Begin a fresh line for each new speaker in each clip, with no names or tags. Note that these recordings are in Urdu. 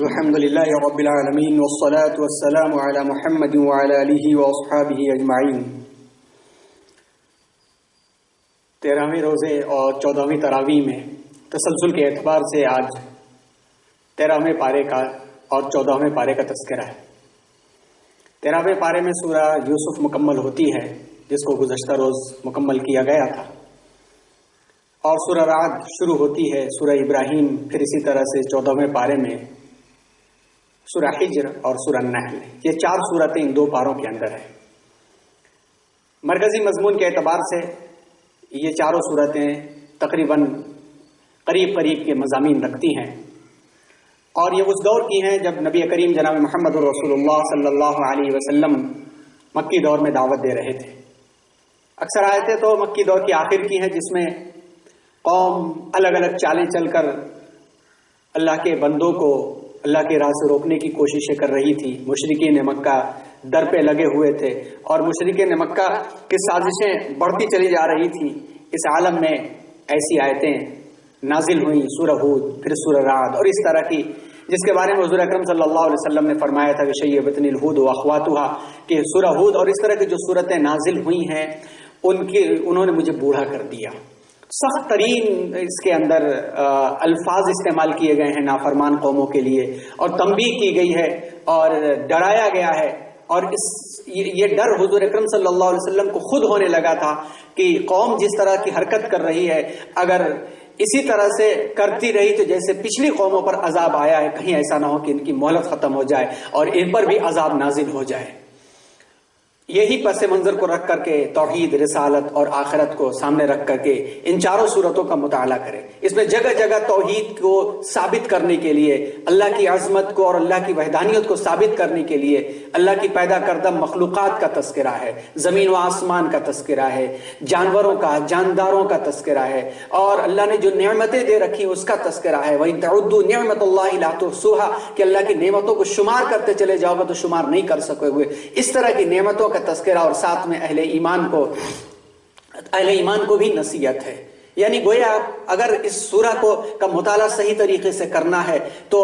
الحمد للہ رب العالمین والصلاة والسلام علی محمد وعلی آلہ واصحابہ اجمعین۔ 13ویں روزے اور 14ویں تراویح میں تسلسل کے اعتبار سے آج 13ویں پارے کا اور 14ویں پارے کا تذکرہ ہے۔ 13ویں پارے میں سورہ یوسف مکمل ہوتی ہے، جس کو گزشتہ روز مکمل کیا گیا تھا، اور سورہ رعد شروع ہوتی ہے سورہ ابراہیم، پھر اسی طرح سے 14ویں پارے میں سورہ حجر اور سورہ نحل۔ یہ 4 سورتیں ان 2 پاروں کے اندر ہیں۔ مرکزی مضمون کے اعتبار سے یہ چاروں سورتیں تقریباً قریب کے مضامین رکھتی ہیں، اور یہ اس دور کی ہیں جب نبی کریم جناب محمد رسول اللہ صلی اللہ علیہ وسلم مکی دور میں دعوت دے رہے تھے۔ اکثر آیتیں تو مکی دور کی آخر کی ہیں، جس میں قوم الگ الگ چالیں چل کر اللہ کے بندوں کو اللہ کے راہ سے روکنے کی کوششیں کر رہی تھی۔ مشرکین مکہ در پہ لگے ہوئے تھے، اور مشرکین مکہ کی سازشیں بڑھتی چلی جا رہی تھی۔ اس عالم میں ایسی آیتیں نازل ہوئیں، سورہ ہود، پھر سورہ رعد، اور اس طرح کی، جس کے بارے میں حضور اکرم صلی اللہ علیہ وسلم نے فرمایا تھا کہ شیبتنی الہود واخواتھا، کہ سورہ ہود اور اس طرح کی جو صورتیں نازل ہوئی ہیں انہوں نے مجھے بوڑھا کر دیا۔ سخت ترین اس کے اندر الفاظ استعمال کیے گئے ہیں نافرمان قوموں کے لیے، اور تنبیہ کی گئی ہے اور ڈرایا گیا ہے، اور یہ ڈر حضور اکرم صلی اللہ علیہ وسلم کو خود ہونے لگا تھا کہ قوم جس طرح کی حرکت کر رہی ہے، اگر اسی طرح سے کرتی رہی تو جیسے پچھلی قوموں پر عذاب آیا ہے، کہیں ایسا نہ ہو کہ ان کی مہلت ختم ہو جائے اور ان پر بھی عذاب نازل ہو جائے۔ یہی پس منظر کو رکھ کر کے توحید، رسالت اور آخرت کو سامنے رکھ کر کے ان چاروں صورتوں کا مطالعہ کریں۔ اس میں جگہ جگہ توحید کو ثابت کرنے کے لیے، اللہ کی عظمت کو اور اللہ کی وحدانیت کو ثابت کرنے کے لیے اللہ کی پیدا کردہ مخلوقات کا تذکرہ ہے، زمین و آسمان کا تذکرہ ہے، جانوروں کا، جانداروں کا تذکرہ ہے، اور اللہ نے جو نعمتیں دے رکھی اس کا تذکرہ ہے۔ وَإِن تَعُدُّوا نِعْمَتَ اللَّهِ لَا تُحْصُوهَا، کہ اللہ کی نعمتوں کو شمار کرتے چلے جاؤ گے تو شمار نہیں کر سکو گے۔ اس طرح کی نعمتوں کا تذکرہ، اور ساتھ میں اہل ایمان کو بھی نصیحت ہے۔ یعنی گویا اگر اس سورہ کا مطالعہ صحیح طریقے سے کرنا ہے تو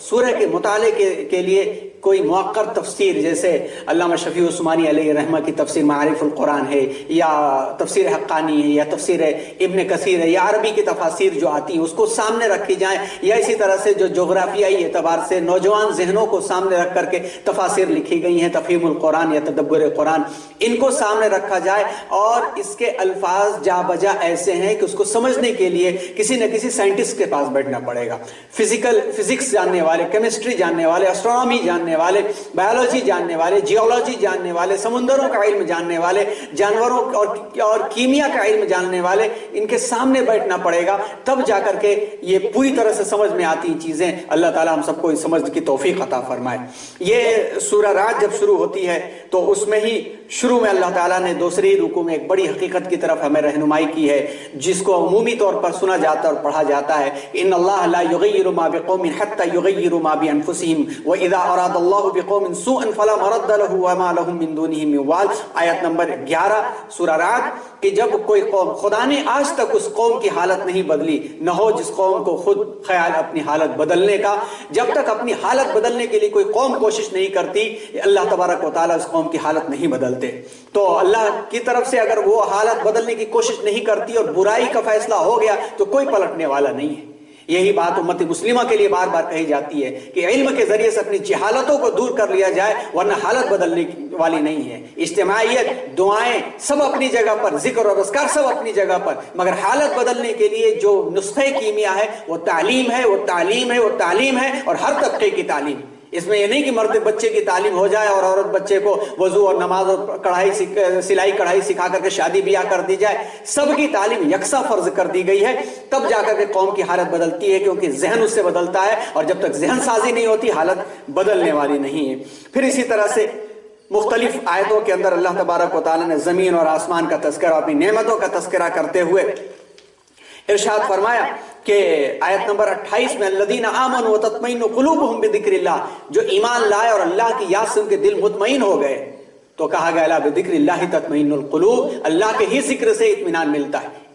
سورہ کے مطالعے کے لیے کوئی مؤقت تفسیر، جیسے علامہ شفیع عثمانی علیہ رحمہ کی تفسیر معارف القرآن ہے، یا تفسیر حقانی ہے، یا تفسیر ابن کثیر ہے، یا عربی کی تفاسیر جو آتی ہیں اس کو سامنے رکھی جائیں، یا اسی طرح سے جو جغرافیائی اعتبار سے نوجوان ذہنوں کو سامنے رکھ کر کے تفاسیر لکھی گئی ہیں، تفہیم القرآن یا تدبر قرآن، ان کو سامنے رکھا جائے، اور اس کے الفاظ جا بجا ایسے ہیں کہ اس کو سمجھنے کے لیے کسی نہ کسی سائنٹسٹ کے پاس بیٹھنا پڑے گا، فزکس جاننے والے، کیمسٹری جاننے والے، اسٹرونومی جاننے والے، بایولوجی جاننے والے، جیولوجی جاننے والے، سمندروں کا علم جاننے والے، جانوروں اور کیمیا کا علم جاننے والے، ان کے سامنے بیٹھنا پڑے گا، تب جا کر کے یہ پوری طرح سے سمجھ میں آتی چیزیں۔ اللہ تعالیٰ ہم سب کو اس سمجھ کی توفیق عطا فرمائے۔ یہ سورہ رعد جب شروع ہوتی ہے تو اس میں ہی شروع میں اللہ تعالیٰ نے دوسری رکوع میں ایک بڑی حقیقت کی طرف ہمیں رہنمائی کی ہے، جس کو عمومی طور پر سنا جاتا اور پڑھا جاتا ہے، ان اللہ لا یغیر ما بقوم حتى یغیروا ما بانفسهم واذا اراد اللہ بقوم سوءا فلا مرد له وما لهم من دونه من وال۔ آیت نمبر 11 سورہ رعد، کہ جب کوئی قوم، خدا نے آج تک اس قوم کی حالت نہیں بدلی، نہ ہو جس قوم کو خود خیال اپنی حالت بدلنے کا، جب تک اپنی حالت بدلنے کے لیے کوئی قوم کوشش نہیں کرتی، اللہ تبارک و تعالیٰ اس قوم کی حالت نہیں بدلتے۔ تو اللہ کی طرف سے اگر وہ حالت بدلنے کی کوشش نہیں کرتی اور برائی کا فیصلہ ہو گیا تو کوئی پلٹنے والا نہیں ہے۔ یہی بات امت مسلمہ کے لیے بار بار کہی جاتی ہے کہ علم کے ذریعے سے اپنی جہالتوں کو دور کر لیا جائے، ورنہ حالت بدلنے والی نہیں ہے۔ اجتماعیت، دعائیں سب اپنی جگہ پر، ذکر اور اذکار سب اپنی جگہ پر، مگر حالت بدلنے کے لیے جو نسخہ کیمیا ہے وہ تعلیم ہے، وہ تعلیم ہے، وہ تعلیم ہے، اور ہر طبقے کی تعلیم۔ اس میں یہ نہیں کہ مرد بچے کی تعلیم ہو جائے اور عورت بچے کو وضو اور نماز اور سلائی کڑھائی سکھا کر کے شادی بیاہ کر دی جائے، سب کی تعلیم یکساں فرض کر دی گئی ہے، تب جا کر کے قوم کی حالت بدلتی ہے، کیونکہ ذہن اس سے بدلتا ہے، اور جب تک ذہن سازی نہیں ہوتی حالت بدلنے والی نہیں ہے۔ پھر اسی طرح سے مختلف آیتوں کے اندر اللہ تبارک و تعالیٰ نے زمین اور آسمان کا تذکرہ، اپنی نعمتوں کا تذکرہ کرتے ہوئے ارشاد فرمایا کہ آیت نمبر 28 میں الذین آمنوا وتطمئن قلوبهم بذکر اللہ، جو ایمان لائے اور اللہ کی یاد سے ان کے دل مطمئن ہو گئے، تو کہا گیا الا بذکر اللہ تطمئن القلوب، اللہ کے ہی ذکر سے اطمینان ملتا ہے۔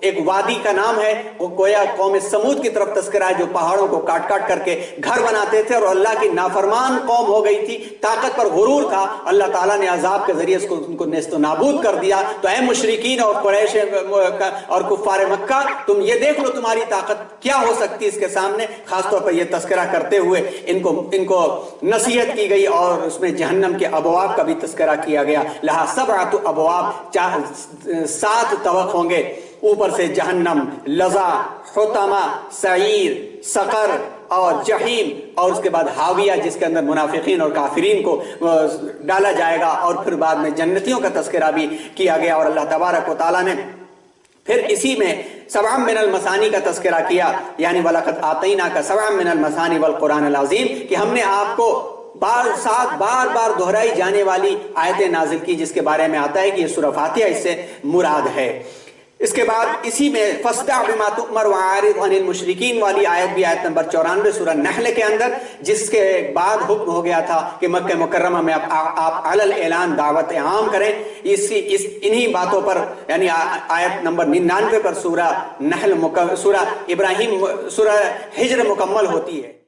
ایک وادی کا نام ہے، وہ گویا قوم سمود کی طرف تذکرہ ہے جو پہاڑوں کو کاٹ کاٹ کر کے گھر بناتے تھے اور اللہ کی نافرمان قوم ہو گئی تھی، طاقت پر غرور تھا، اللہ تعالیٰ نے عذاب کے ذریعے ان کو نیست و نابود کر دیا۔ تو اے مشرکین اور قریش اور کفار مکہ، تم یہ دیکھ لو تمہاری طاقت کیا ہو سکتی اس کے سامنے۔ خاص طور پر یہ تذکرہ کرتے ہوئے ان کو نصیحت کی گئی اور اس میں جہنم کے ابواب کا بھی تذکرہ کیا گیا۔ لہا سبعۃ ابواب، 7 طبق ہوں گے، اوپر سے جہنم، لظا، حطمہ، سعیر، سقر اور جہیم، اور اس کے بعد حاویہ جس کے اندر منافقین اور کافرین کو ڈالا جائے گا، اور پھر بعد میں جنتیوں کا تذکرہ بھی کیا گیا۔ اور اللہ تبارک و تعالیٰ نے پھر اسی میں سبعا من المثانی کا تذکرہ کیا، یعنی وَلَقَدْ آتَيْنَاكَ سَبْعًا مِنَ الْمَثَانِِ وَالْقُرْآنِ الْعَظِيمِ، کہ ہم نے آپ کو بار بار دہرائی جانے والی آیتیں نازل کی، جس کے بارے میں آتا ہے کہ یہ سورہ فاتحہ اس سے مراد ہے۔ اس کے بعد اسی میں فَاسْتَعْ بِمَا تُؤْمَرُ وَأَعْرِضْ عَنِ الْمُشْرِكِينَ والی آیت بھی، آیت نمبر 94 سورہ نحل کے اندر، جس کے بعد حکم ہو گیا تھا کہ مکہ مکرمہ میں آپ علی الاعلان دعوت عام کریں۔ انہی باتوں پر، یعنی آیت نمبر 99 پر سورہ نحل، سورہ ابراہیم، سورہ ہجر مکمل ہوتی ہے۔